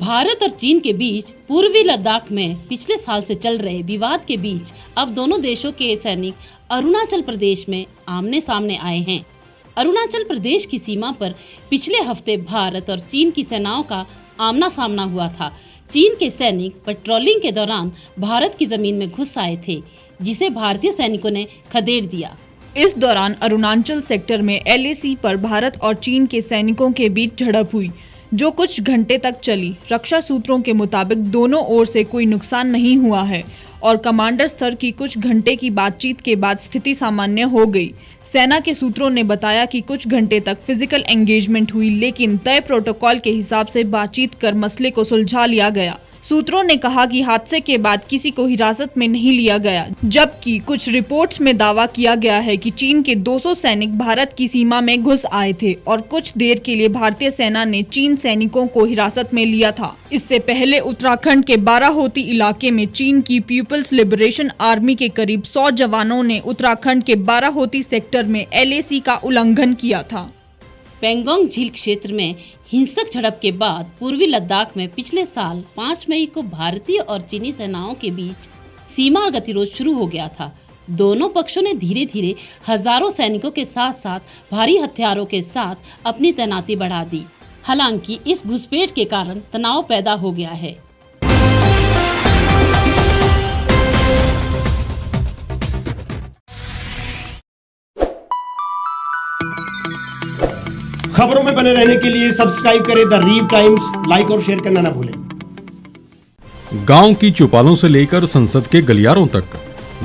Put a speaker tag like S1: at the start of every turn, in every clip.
S1: भारत और चीन के बीच पूर्वी लद्दाख में पिछले साल से चल रहे विवाद के बीच अब दोनों देशों के सैनिक अरुणाचल प्रदेश में आमने सामने आए हैं। अरुणाचल प्रदेश की सीमा पर पिछले हफ्ते भारत और चीन की सेनाओं का आमना सामना हुआ था। चीन के सैनिक पेट्रोलिंग के दौरान भारत की जमीन में घुस आए थे, जिसे भारतीय सैनिकों ने खदेड़ दिया।
S2: इस दौरान अरुणाचल सेक्टर में LAC पर भारत और चीन के सैनिकों के बीच झड़प हुई, जो कुछ घंटे तक चली। रक्षा सूत्रों के मुताबिक दोनों ओर से कोई नुकसान नहीं हुआ है और कमांडर स्तर की कुछ घंटे की बातचीत के बाद स्थिति सामान्य हो गई। सेना के सूत्रों ने बताया कि कुछ घंटे तक फिजिकल एंगेजमेंट हुई, लेकिन तय प्रोटोकॉल के हिसाब से बातचीत कर मसले को सुलझा लिया गया। सूत्रों ने कहा कि हादसे के बाद किसी को हिरासत में नहीं लिया गया, जबकि कुछ रिपोर्ट्स में दावा किया गया है कि चीन के 200 सैनिक भारत की सीमा में घुस आए थे और कुछ देर के लिए भारतीय सेना ने चीन सैनिकों को हिरासत में लिया था। इससे पहले उत्तराखंड के बाराहोती इलाके में चीन की पीपल्स लिबरेशन आर्मी के करीब 100 जवानों ने उत्तराखंड के बाराहोती सेक्टर में LAC का उल्लंघन किया था।
S1: पेंगोंग झील क्षेत्र में हिंसक झड़प के बाद पूर्वी लद्दाख में पिछले साल 5 मई को भारतीय और चीनी सेनाओं के बीच सीमा गतिरोध शुरू हो गया था। दोनों पक्षों ने धीरे धीरे हजारों सैनिकों के साथ साथ भारी हथियारों के साथ अपनी तैनाती बढ़ा दी। हालांकि इस घुसपैठ के कारण तनाव पैदा हो गया है।
S3: खबरों में बने रहने के लिए सब्सक्राइब करें द रीव टाइम्स, लाइक और शेयर करना ना भूलें।
S4: गांव की चौपालों से लेकर संसद के गलियारों तक,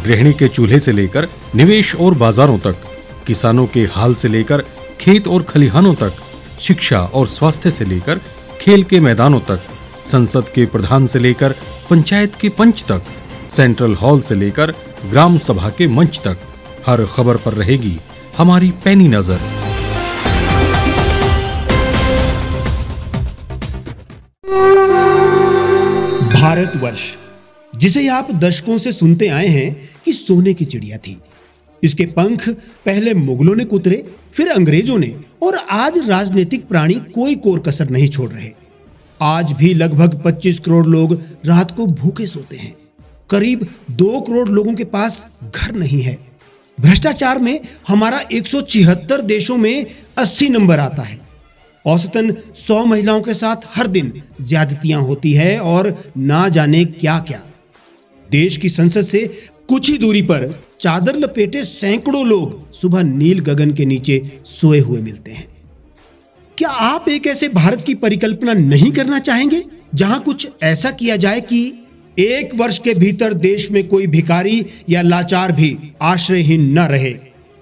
S4: गृहिणी के चूल्हे से लेकर निवेश और बाजारों तक, किसानों के हाल से लेकर खेत और खलिहानों तक, शिक्षा और स्वास्थ्य से लेकर खेल के मैदानों तक, संसद के प्रधान से लेकर पंचायत के पंच तक, सेंट्रल हॉल से लेकर ग्राम सभा के मंच तक, हर खबर पर रहेगी हमारी पैनी नजर।
S3: भारतवर्ष, जिसे आप दशकों से सुनते आए हैं कि सोने की चिड़िया थी। इसके पंख पहले मुगलों ने कुतरे, फिर अंग्रेजों ने, और आज राजनीतिक प्राणी कोई कोर कसर नहीं छोड़ रहे। आज भी लगभग 25 करोड़ लोग रात को भूखे सोते हैं। करीब 2 करोड़ लोगों के पास घर नहीं है। भ्रष्टाचार में हमारा 176 देशों में 80 नंबर आता है। औसतन 100 महिलाओं के साथ हर दिन ज्यादतियां होती है और ना जाने क्या क्या। देश की संसद से कुछ ही दूरी पर चादर लपेटे सैकड़ों लोग सुबह नील गगन के नीचे सोए हुए मिलते हैं। क्या आप एक ऐसे भारत की परिकल्पना नहीं करना चाहेंगे जहां कुछ ऐसा किया जाए कि 1 वर्ष के भीतर देश में कोई भिखारी या लाचार भी आश्रयहीन न रहे?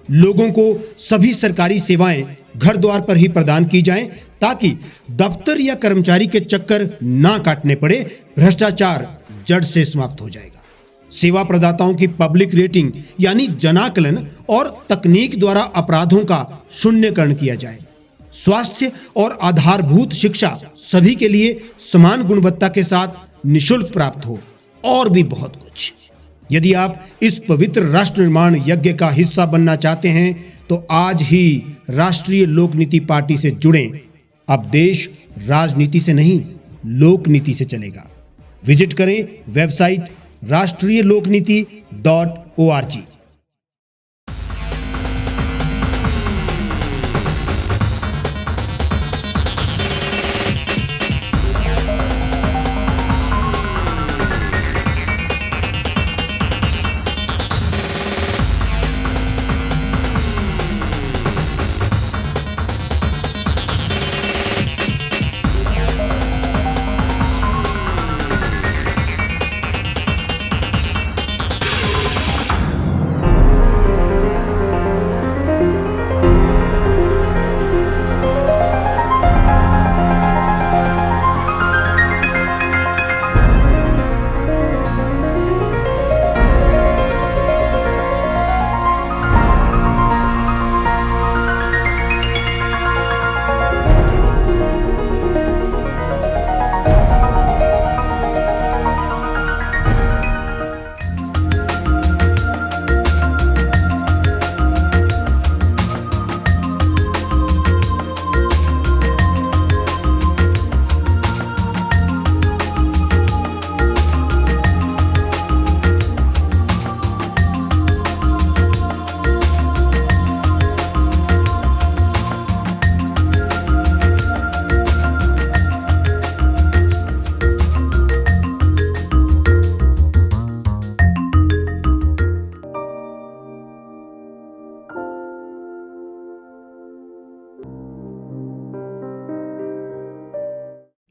S3: लोगों को सभी सरकारी सेवाएं घर द्वार पर ही प्रदान की जाएं, ताकि दफ्तर या कर्मचारी के चक्कर ना काटने पड़े। भ्रष्टाचार जड़ से समाप्त हो जाएगा। सेवा प्रदाताओं की पब्लिक रेटिंग यानी जनाकलन और तकनीक द्वारा अपराधों का शून्यकरण किया जाए। स्वास्थ्य और आधारभूत शिक्षा सभी के लिए समान गुणवत्ता के साथ निःशुल्क प्राप्त हो, और भी बहुत कुछ। यदि आप इस पवित्र राष्ट्र निर्माण यज्ञ का हिस्सा बनना चाहते हैं तो आज ही राष्ट्रीय लोक नीति पार्टी से जुड़ें। अब देश राजनीति से नहीं, लोक नीति से चलेगा। विजिट करें वेबसाइट rashtriyalokniti.org।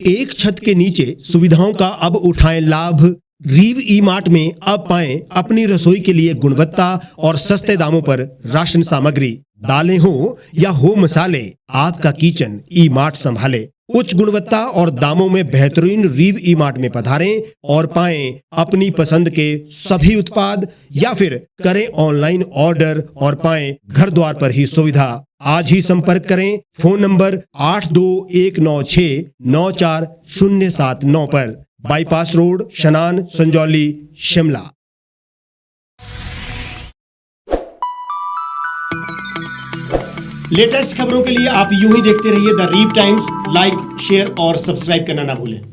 S3: एक छत के नीचे सुविधाओं का अब उठाएं लाभ। रीव ई मार्ट में अब पाएं अपनी रसोई के लिए गुणवत्ता और सस्ते दामों पर राशन सामग्री। दालें हो या हो मसाले, आपका किचन ई मार्ट संभाले। उच्च गुणवत्ता और दामों में बेहतरीन रीव ई मार्ट में पधारें और पाएं अपनी पसंद के सभी उत्पाद, या फिर करें ऑनलाइन ऑर्डर और पाएं घर द्वार पर ही सुविधा। आज ही संपर्क करें फोन नंबर 8219694079 पर, बाईपास रोड, शनान, संजौली, शिमला। लेटेस्ट खबरों के लिए आप यूं ही देखते रहिए द रीव टाइम्स। लाइक, शेयर और सब्सक्राइब करना ना भूलें।